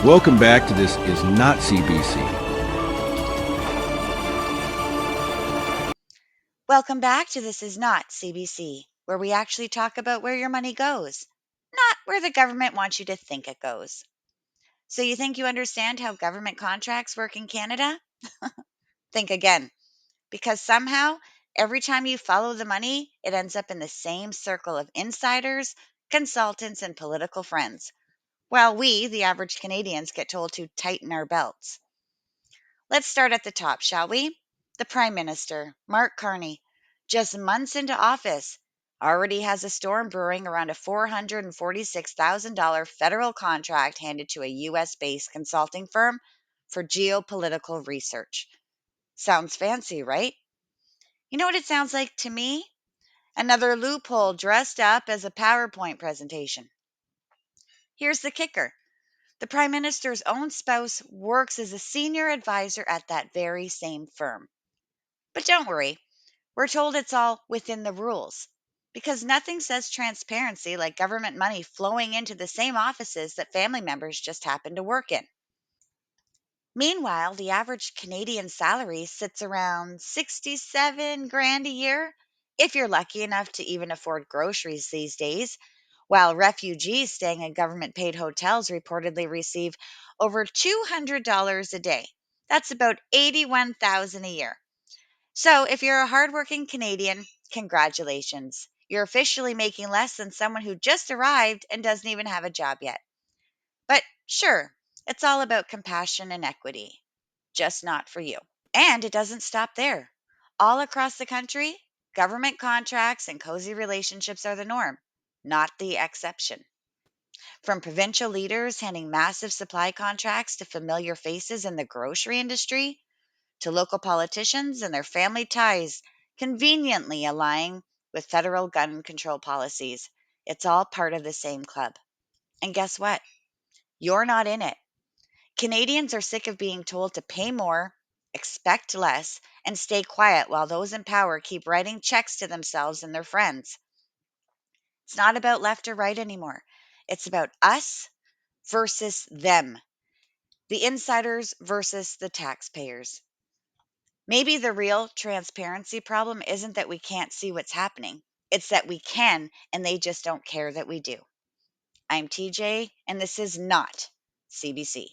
Welcome back to This Is Not CBC. Welcome back to This Is Not CBC, where we actually talk about where your money goes, not where the government wants you to think it goes. So, you think you understand how government contracts work in Canada? Think again, because somehow, every time you follow the money, it ends up in the same circle of insiders, consultants, and political friends, while we, the average Canadians, get told to tighten our belts. Let's start at the top, shall we? The Prime Minister, Mark Carney, just months into office, already has a storm brewing around a $446,000 federal contract handed to a US based consulting firm for geopolitical research. Sounds fancy, right? You know what it sounds like to me? Another loophole dressed up as a PowerPoint presentation. Here's the kicker: the Prime Minister's own spouse works as a senior advisor at that very same firm. But don't worry, we're told it's all within the rules because nothing says transparency like government money flowing into the same offices that family members just happen to work in. Meanwhile, the average Canadian salary sits around 67 grand a year, if you're lucky enough to even afford groceries these days, while refugees staying in government paid hotels reportedly receive over $200 a day. That's about 81,000 a year. So, if you're a hardworking Canadian, congratulations. You're officially making less than someone who just arrived and doesn't even have a job yet. But sure, it's all about compassion and equity, just not for you. And it doesn't stop there. All across the country, government contracts and cozy relationships are the norm, not the exception. From provincial leaders handing massive supply contracts to familiar faces in the grocery industry, to local politicians and their family ties conveniently aligning with federal gun control policies. It's all part of the same club. And guess what? You're not in it. Canadians are sick of being told to pay more, expect less, and stay quiet while those in power keep writing checks to themselves and their friends. It's not about left or right anymore. It's about us versus them, the insiders versus the taxpayers. Maybe the real transparency problem isn't that we can't see what's happening. It's that we can and they just don't care that we do. I'm TJ, and this is not CBC.